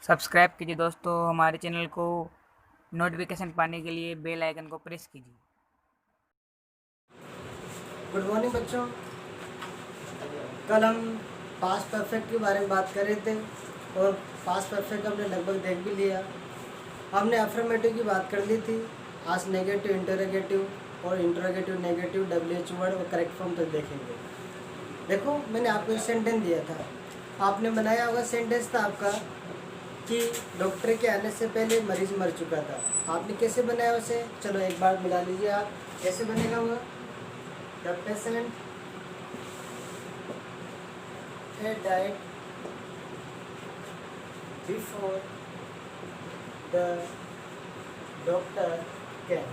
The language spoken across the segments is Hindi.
सब्सक्राइब कीजिए दोस्तों हमारे चैनल को। नोटिफिकेशन पाने के लिए बेल आइकन को प्रेस कीजिए। गुड मॉर्निंग बच्चों। कल हम पास्ट परफेक्ट के बारे में बात कर रहे थे और पास्ट परफेक्ट हमने लगभग देख भी लिया। हमने अफर्मेटिव की बात कर ली थी। आज नेगेटिव, इंटरोगेटिव और इंटरोगेटिव नेगेटिव WH वर्ड और करेक्ट फॉर्म तक देखेंगे। देखो, मैंने आपको एक सेंटेंस दिया था, आपने बनाया होगा। सेंटेंस था आपका कि डॉक्टर के आने से पहले मरीज मर चुका था। आपने कैसे बनाया उसे? चलो एक बार मिला लीजिए। आप कैसे बनेगा होगा? The patient had died before the doctor came।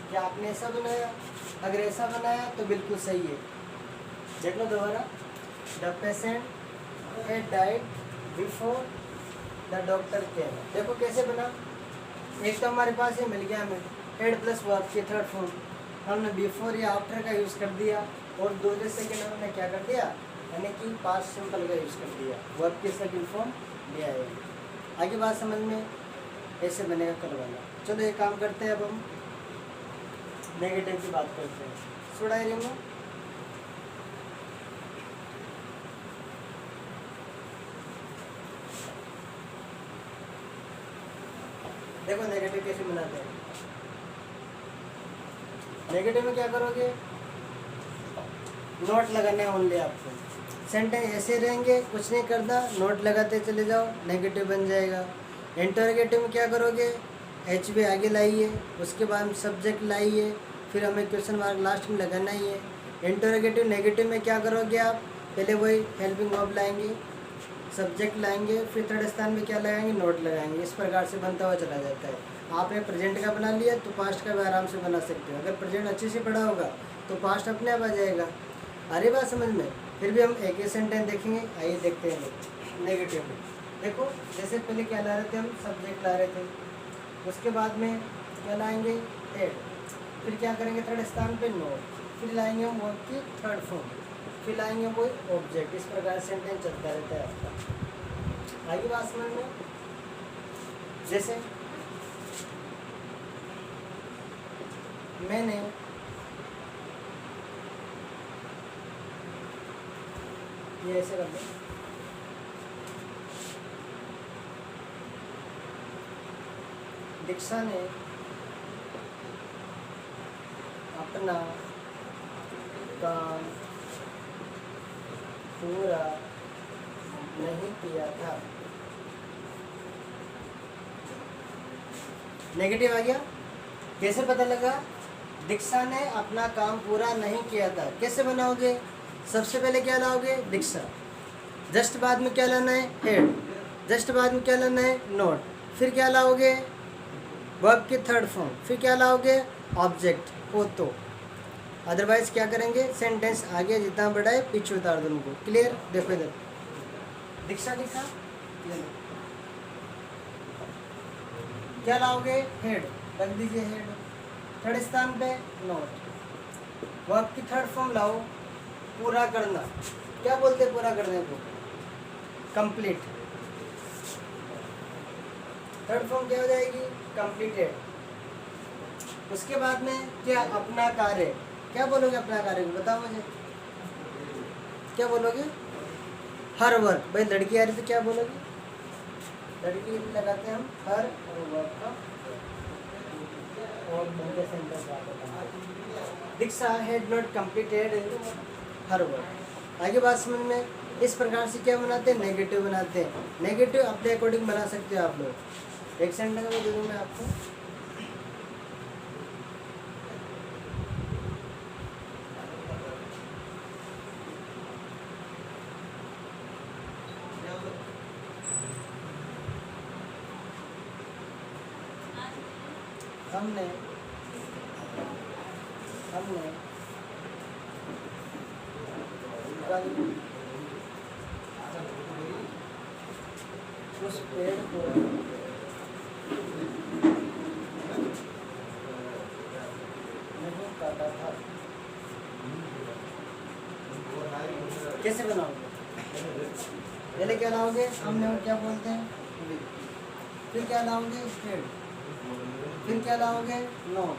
क्या आपने ऐसा बनाया? अगर ऐसा बनाया तो बिल्कुल सही है। देख लो दोबारा। The patient had died before the doctor came। देखो कैसे बना। एक तो हमारे पास ये मिल गया हमें हेड प्लस वर्ब की थर्ड फॉर्म। हमने बिफोर या आफ्टर का यूज़ कर दिया और दूसरे सेकेंड हमने क्या कर दिया, यानी कि पास्ट सिंपल का यूज़ कर दिया। वर्ब की सेकंड फॉर्म लिया है। आगे बात समझ में ऐसे बनेगा कल वाला। चलो एक काम करते हैं, अब हम नेगेटिव की बात करते हैं। Should I remove? देखो नेगेटिव कैसे बनाते हैं। नेगेटिव में क्या करोगे? नोट लगाने ओनली आपको। सेंटेंस ऐसे रहेंगे, कुछ नहीं करना, नोट लगाते चले जाओ, नेगेटिव बन जाएगा। इंटरोगेटिव में क्या करोगे? एच बी आगे लाइए, उसके बाद सब्जेक्ट लाइए, फिर हमें क्वेश्चन मार्क लास्ट में लगाना ही है। इंटरोगेटिव नेगेटिव में क्या करोगे आप? पहले वही हेल्पिंग वर्ब लाएंगे, सब्जेक्ट लाएंगे, फिर थर्ड स्थान में क्या लगाएंगे? नोट लगाएंगे। इस प्रकार से बनता हुआ चला जाता है। आपने प्रेजेंट का बना लिया तो पास्ट का भी आराम से बना सकते हो। अगर प्रेजेंट अच्छे से पढ़ा होगा तो पास्ट अपने आप आ जाएगा। अरे बात समझ में? फिर भी हम एक ही सेंटेंस देखेंगे। आइए देखते हैं नेगेटिव में। देखो जैसे पहले क्या ला रहे थे हम? सब्जेक्ट ला रहे थे, उसके बाद में क्या लाएंगे? हेड, फिर क्या करेंगे? थर्ड स्थान पे नोट, फिर लाएंगे हम वर्ब की थर्ड फॉर्म, फिर लाएंगे कोई ऑब्जेक्ट। इस प्रकार सेंटेंस चलता रहता है आपका। आगे बात समझ में? जैसे मैंने ये ऐसे कर दो। दीक्षा ने अपना काम पूरा नहीं किया था। नेगेटिव आ गया। कैसे पता लगा? दीक्षा ने अपना काम पूरा नहीं किया था। कैसे बनाओगे? सबसे पहले क्या लाओगे? दीक्षा, जस्ट बाद में क्या लाना है? हेड, जस्ट बाद में क्या लाना है? नोट, फिर क्या लाओगे? वर्ब की थर्ड फॉर्म, फिर क्या लाओगे? ऑब्जेक्ट हो तो। अदरवाइज क्या करेंगे? सेंटेंस आगे जितना बड़ा है पीछे उतार दो उनको। क्लियर? देखो इधर दीक्षा लिखा, क्या लाओगे? हेड, रख दीजिए हेड, थर्ड स्थान पे नोट, वर्ब की थर्ड फॉर्म लाओ, पूरा करना। क्या बोलते हैं पूरा करने को? कंप्लीट। थर्ड फॉर्म क्या हो जाएगी? कंप्लीटेड। उसके बाद में क्या? अपना कार्य। क्या बोलोगे अपना कार्य को? बताओ मुझे, क्या बोलोगे? Her work. भाई लड़की आ रही तो क्या बोलोगे? लड़की भी लगाते हैं हम हर वर्क का और मिलते sentence Diksha had not completed her work. आगे बात समझ में? इस प्रकार से क्या बनाते हैं? नेगेटिव बनाते हैं। नेगेटिव अपने अकॉर्डिंग बना सकते हो आप लोग। एक सेंटेंस में दे दूँ मैं आपको। हमने उस पेड़ को नहीं काटा था। कैसे बनाओगे? पहले क्या लाओगे? हमने क्या बोलते हैं? विल। फिर क्या लाओगे? हेड। फिर क्या लाओगे? नोट।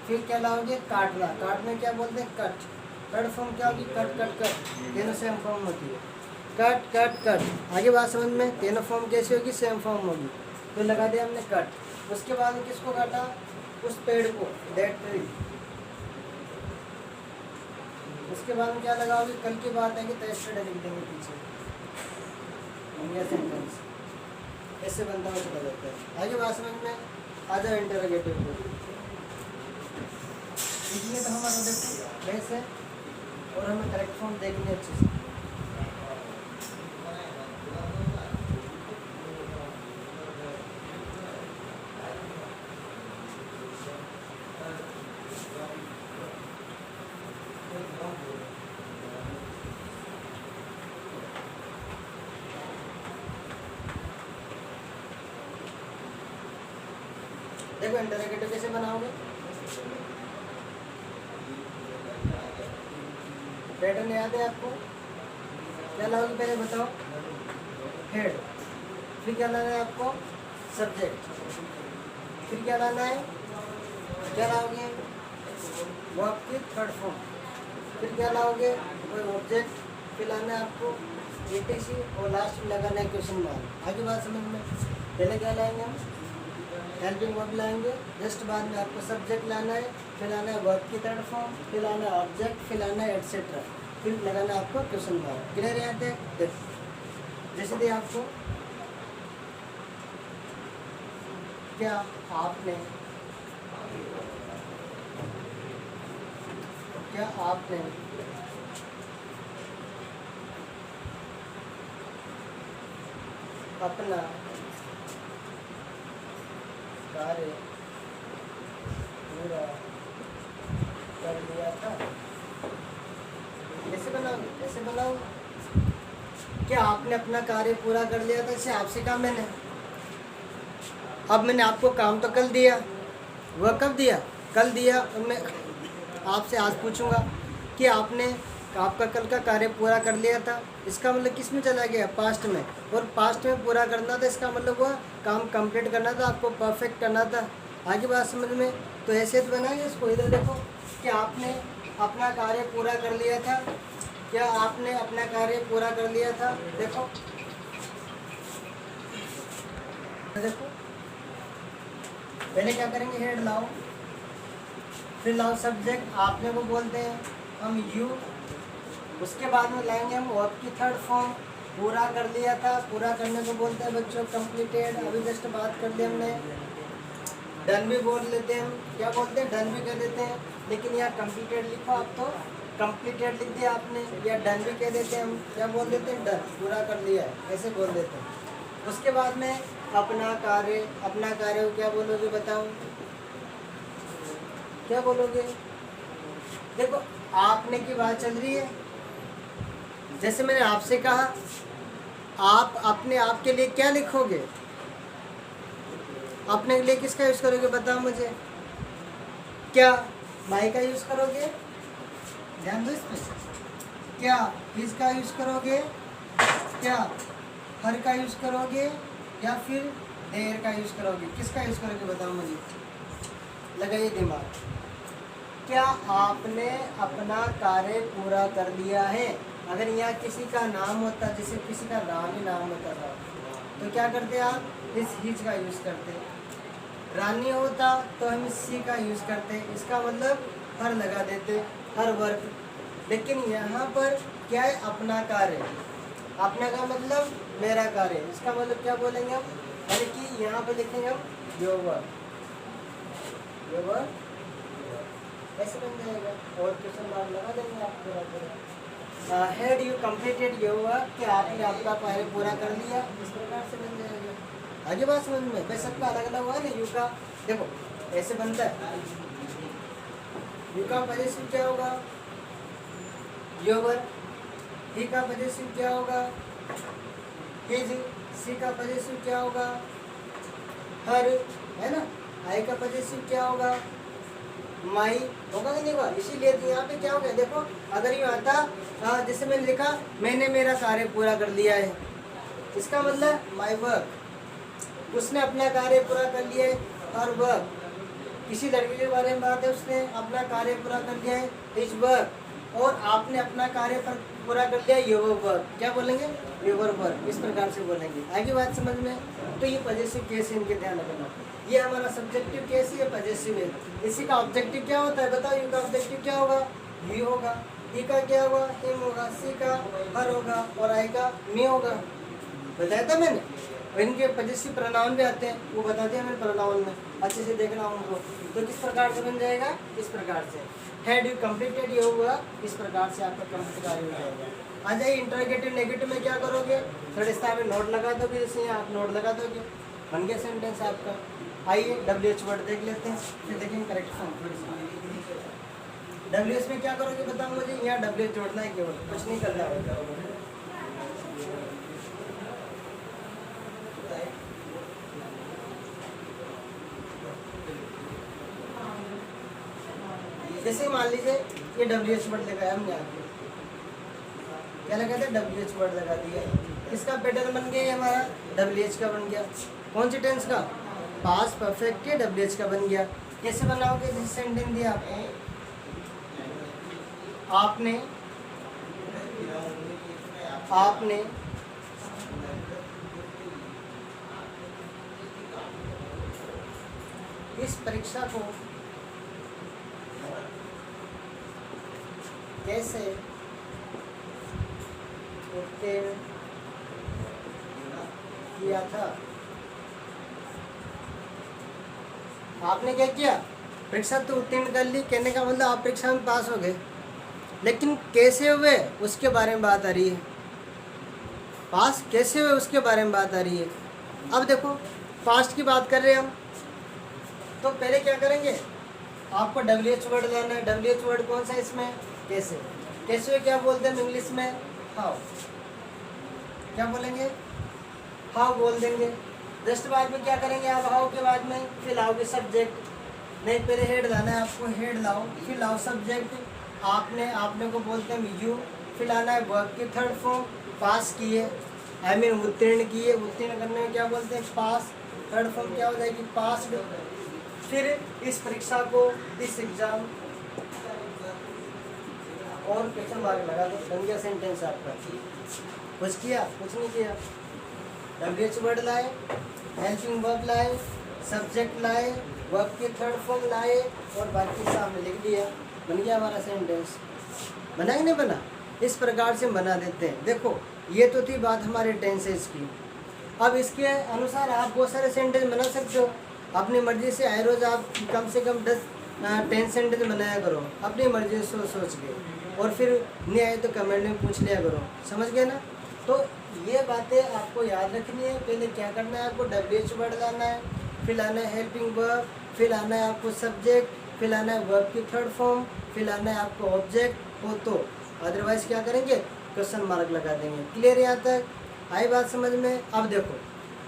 फिर क्या लाओगे? काटना। काटने क्या बोलते हैं? कट। कट फॉर्म क्या होगी? कट कट कट, तीनों सेम फॉर्म होती है। Cut cut cut. आगे बात समझ में? तीनों फॉर्म कैसी होगी? सेम फॉर्म होगी। तो लगा दिया हमने कट। उसके बाद में किसको काटा? उस पेड़ को, दैट ट्री। उसके बाद में क्या लगाओगे? कल की बात है कि तो yesterday लिख देंगे पीछे, इंडिया सेंटेंस ऐसे बनता हुआ चला जाता है। आगे बात समझ में? आ जाओ इंटरोगेटिव को। इसलिए तो हमारा देखो बेस है और हमें करेक्ट फॉर्म देखनी अच्छे से। देखो इंटरोगेटिव कैसे बनाओगे? पैटर्न याद है आपको? क्या लाओगे पहले बताओ? हेड। फिर क्या लाना है आपको? सब्जेक्ट। फिर क्या लाना है? क्या लाओगे? वर्ब की थर्ड फॉर्म। फिर क्या लाओगे? कोई ऑब्जेक्ट। फिर लाना है आपको etc और लास्ट में लगाना है क्वेश्चन मार्क। आगे बात समझ में? पहले क्या लाएंगे हम? हेल्पिंग वर्ब लाएंगे। जस्ट बाद में आपको सब्जेक्ट लाना है, फिर लाना है वर्ब की थर्ड फॉर्म, फिर लाना है ऑब्जेक्ट, फिर लाना है एटसेट्रा, फिर लगाना है आपको क्वेश्चन मार्क। क्लियर है? यहाँ तक जैसे दिया आपको, क्या आपने अपना कार्य पूरा कर लिया था? कैसे बनाओगे? कैसे बनाओ? क्या आपने अपना कार्य पूरा कर लिया था? इसे आपसे कहा मैंने। अब मैंने आपको काम तो कल दिया, वह कब दिया? कल दिया। और मैं आपसे आज पूछूंगा कि आपने आपका कल का कार्य पूरा कर लिया था, इसका मतलब किस में चला गया? पास्ट में। और पास्ट में पूरा करना था, इसका मतलब वह काम कंप्लीट करना था, आपको परफेक्ट करना था। आगे बात समझ में? तो ऐसे तो बनाएंगे इसको। इधर देखो कि आपने अपना कार्य पूरा कर लिया था। क्या आपने अपना कार्य पूरा कर लिया था? देखो देखो पहले क्या करेंगे? हेड लाओ, फिर लाओ सब्जेक्ट, आपने को बोलते हैं हम यू। उसके बाद में लाएंगे हम वर्ब की थर्ड फॉर्म, पूरा कर लिया था। पूरा करने को बोलते हैं बच्चों कंप्लीटेड। अभी जस्ट बात कर ली हमने। डन भी बोल लेते हैं हम। क्या बोलते हैं? डन भी कह देते हैं, लेकिन यहाँ कंप्लीटेड लिखो आप, तो कंप्लीटेड लिख दिया आपने, या डन भी कह देते हैं हम। क्या बोल देते हैं? डन, पूरा कर लिया है, ऐसे बोल देते हैं। उसके बाद में अपना कार्य को क्या बोलोगे? बताओ क्या बोलोगे? देखो आपने की बात चल रही है। जैसे मैंने आपसे कहा, आप अपने आप के लिए क्या लिखोगे? अपने के लिए किसका यूज करोगे? बताओ मुझे। क्या माई का यूज करोगे? ध्यान दो इसमें। क्या इसका यूज करोगे? क्या हर का यूज करोगे? या फिर देर का यूज करोगे? किसका यूज करोगे? बताओ मुझे, लगाइए दिमाग। क्या आपने अपना कार्य पूरा कर लिया है? अगर यहाँ किसी का नाम होता, जैसे किसी का रानी नाम होता था, तो क्या करते आप? इस हिज का यूज करते। रानी होता तो हम इस सी का यूज करते, इसका मतलब हर लगा देते, हर वर्ग। लेकिन यहाँ पर क्या है? अपना कार्य। अपना का मतलब मेरा कार्य, इसका मतलब क्या बोलेंगे हम? यानी कि यहाँ पे लिखेंगे हम योर, ऐसे बन जाएगा। और क्वेश्चन मार्क लगा देंगे आप पूरा पूरा। Had you completed your work? कि आपने आपका कार्य पूरा कर लिया, इस प्रकार से बन जाएगा। आगे बात समझ में? भाई सबका अलग अलग हुआ ना। यू का देखो ऐसे बनता है। यू का पॉजिटिव क्या होगा? योर। ही का पॉजिटिव क्या होगा? हिज। सी का पॉजिटिव क्या होगा? हर, है ना। आई का पॉजिटिव क्या होगा? माई होगा कि नहीं होगा? इसीलिए तो यहाँ पे क्या हो गया? देखो अगर ये आता जैसे मैंने लिखा मैंने मेरा कार्य पूरा कर लिया है, इसका मतलब माई वर्क, उसने अपना कार्य पूरा कर लिया है, और वर्क, किसी लड़के के बारे में बात है, उसने अपना कार्य पूरा कर लिया है, इज वर्क, और आपने अपना कार्य पूरा कर लिया, योर वर्क। क्या बोलेंगे? योर वर्क, इस प्रकार से बोलेंगे। आगे बात समझ में? तो ये पॉजिटिव केस है, इनके ध्यान रखना। ये हमारा सब्जेक्टिव केस है, पॉजिटिव है। इसी का ऑब्जेक्टिव क्या होता है बताओ? यू का ऑब्जेक्टिव क्या होगा? यू होगा। ई का क्या होगा? हिम होगा। सी का हर होगा, और आई का मी होगा। बताया था मैंने। और इनके पॉजिटिव प्रोनाउन भी आते हैं, वो बता दिया मैंने प्रोनाउन में, अच्छे से देखना उनको। तो किस प्रकार से बन जाएगा? इस प्रकार से, had you completed your work, इस प्रकार से आपका कंप्लीट कार्य हो जाएगा। आ जाइए इंटरोगेटिव नेगेटिव में क्या करोगे? थोड़े स्थान में नोट लगा दोगे, जैसे आप नोट लगा दोगे, बन गया सेंटेंस आपका। आइए WH वर्ड देख लेते हैं, फिर देखेंगे करेक्ट फॉर्म। WH में क्या करोगे बताओ मुझे? यहाँ WH जोड़ना है, केवल कुछ नहीं करना है। जैसे मान लीजिए ये WH वर्ड लगाया हमने, आगे क्या लगा था? WH वर्ड लगा दिया। इसका पैटर्न बन गया हमारा, WH का बन गया। कौन सी टेंस का? पास्ट परफेक्ट के WH का बन गया। कैसे बनाओगे? जिस सेंटेंस दिया आपको, आपने इस परीक्षा को कैसे उत्तीर्ण किया था? आपने क्या किया? परीक्षा तो उत्तीर्ण कर ली, कहने का मतलब आप परीक्षा में पास हो गए, लेकिन कैसे हुए उसके बारे में बात आ रही है। पास कैसे हुए उसके बारे में बात आ रही है। अब देखो, पास्ट की बात कर रहे हैं हम, तो पहले क्या करेंगे? आपको WH वर्ड लेना है। WH वर्ड कौन सा इसमें? कैसे। कैसे क्या बोलते हैं इंग्लिश में? हाउ। क्या बोलेंगे? हाउ बोल देंगे। जस्ट बाद में क्या करेंगे आप? हाउ के बाद में फिर लाओगे सब्जेक्ट। नहीं, पहले हेड लाना है आपको, हेड लाओ, फिर लाओ सब्जेक्ट। आपने को बोलते हैं यू, फिर लाना है वर्ब की थर्ड फॉर्म, पास किए, उत्तीर्ण किए। उत्तीर्ण करने में क्या बोलते हैं? पास। थर्ड फॉर्म क्या हो जाएगी? पास्ड। फिर इस परीक्षा को, दिस एग्जाम, और क्वेश्चन मार्क लगा दो, बन गया सेंटेंस आपका। कुछ किया? कुछ नहीं किया। WH वर्ड लाए, हेल्पिंग वर्ब लाए, सब्जेक्ट लाए, वर्ब की थर्ड फॉर्म लाए, और बाकी सामने लिख दिया, बन गया हमारा सेंटेंस। बना कि नहीं बना? इस प्रकार से बना देते हैं। देखो, ये तो थी बात हमारे टेंसेस की। अब इसके अनुसार आप बहुत सारे सेंटेंस बना सकते हो अपनी मर्जी से। आए रोज आप कम से कम 10 सेंटेंस बनाया करो अपनी मर्जी से सोच के, और फिर नहीं आए तो कमेंट में पूछ लिया करो। समझ गए ना? तो ये बातें आपको याद रखनी है। पहले क्या करना है आपको? WH वर्ड लाना है, फिर लाना है हेल्पिंग वर्ब, फिर लाना है आपको सब्जेक्ट, फिर लाना है वर्ब की थर्ड फॉर्म, फिर लाना है आपको ऑब्जेक्ट हो तो, अदरवाइज क्या करेंगे? क्वेश्चन मार्क लगा देंगे। क्लियर यहाँ तक? आई बात समझ में? अब देखो,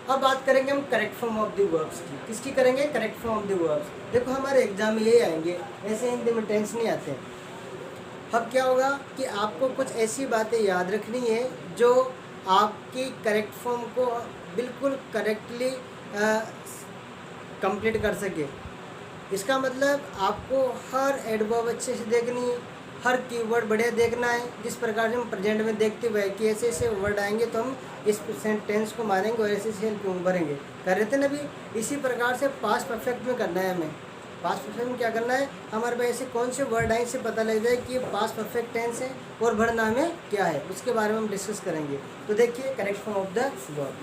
अब बात करेंगे हम correct form of the verbs की। किसकी करेंगे? Correct form of the verbs. देखो, हमारे एग्जाम में यही आएंगे, ऐसे हिंदी में टेंस नहीं आते। अब क्या होगा कि आपको कुछ ऐसी बातें याद रखनी है जो आपकी करेक्ट फॉर्म को बिल्कुल करेक्टली कंप्लीट कर सके। इसका मतलब आपको हर एडवर्ब अच्छे से देखनी है, हर कीवर्ड बढ़िया देखना है। जिस प्रकार से हम प्रेजेंट में देखते हुए कि ऐसे ऐसे वर्ड आएंगे तो हम इस सेंटेंस को मानेंगे और ऐसे ऐसे भरेंगे, कर रहे थे ना अभी। इसी प्रकार से पास्ट परफेक्ट में करना है हमें। पास्ट परफेक्ट में क्या करना है? हमारे पास ऐसे कौन से वर्ड आए इससे पता लग जाए कि ये पास्ट परफेक्ट टेंस है और भरना में क्या है, उसके बारे में हम डिस्कस करेंगे। तो देखिए, correct form of the verb.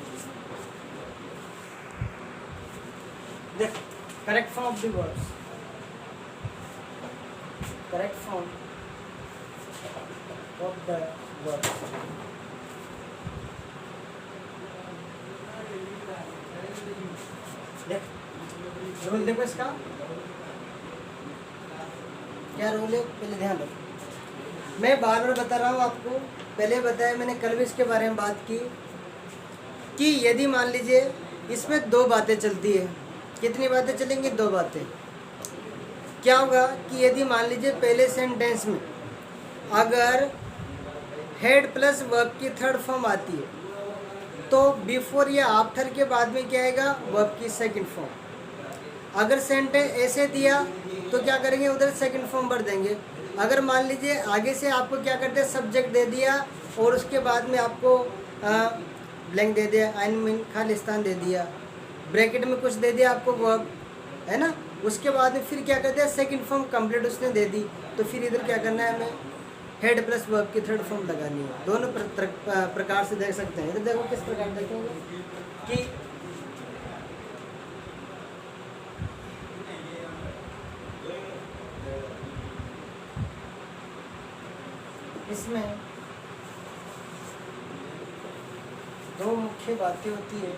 देख, correct form of the verbs. Correct form of the verbs. देख, रूल देखो इसका क्या रूल है, पहले ध्यान रखो। मैं बार बार बता रहा हूँ आपको, पहले बताया मैंने, कल भी इसके बारे में बात की कि यदि मान लीजिए इसमें दो बातें चलती है। कितनी बातें चलेंगी? दो बातें। क्या होगा कि यदि मान लीजिए पहले सेंटेंस में अगर हेड प्लस वर्ब की थर्ड फॉर्म आती है, तो बिफोर या आफ्टर के बाद में क्या आएगा, वर्ब की सेकंड फॉर्म। अगर सेंटेंस ऐसे दिया तो क्या करेंगे, उधर सेकंड फॉर्म भर देंगे। अगर मान लीजिए आगे से आपको क्या करते हैं, सब्जेक्ट दे दिया और उसके बाद में आपको ब्लैंक दे दिया, आई मीन खाली स्थान दे दिया, ब्रैकेट में कुछ दे दिया आपको वर्ब, है ना। उसके बाद में फिर क्या करते हैं, सेकंड फॉर्म कंप्लीट उसने दे दी, तो फिर इधर क्या करना है, हमें हेड प्लस वर्ब की थर्ड फॉर्म लगानी है। दोनों प्रकार से देख सकते हैं। इधर देखो किस प्रकार देखेंगे कि इसमें दो मुख्य बातें होती है।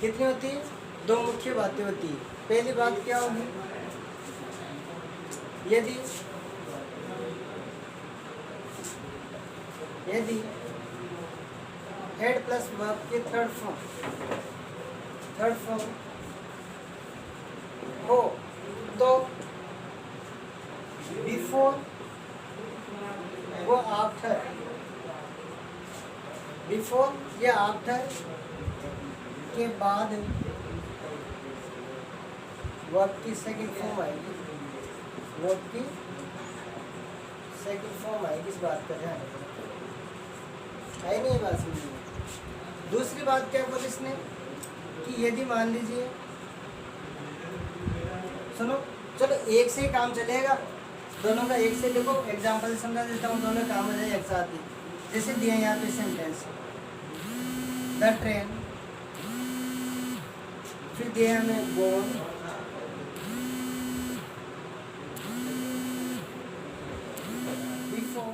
कितनी होती है, दो मुख्य बातें होती है। पहली बात क्या होगी, यदि हेड प्लस वर्ब की थर्ड फॉर्म हो तो बिफोर वो आफ्टर, बिफोर या आफ्टर के बाद वर्ब की सेकंड फॉर्म आएगी, वर्ब की सेकंड फॉर्म आएगी। इस बात का ध्यान रखना, आई नहीं बात समझिए। दूसरी बात क्या बोली इसने कि यदि मान लीजिए, सुनो चलो एक से ही काम चलेगा, दोनों का एक से देखो, एग्जाम्पल समझा देता हूँ, दोनों काम हो जाए एक साथ ही। जैसे दिया यहाँ पे सेंटेंस, द ट्रेन, फिर दिया हमें बोन, बिफोर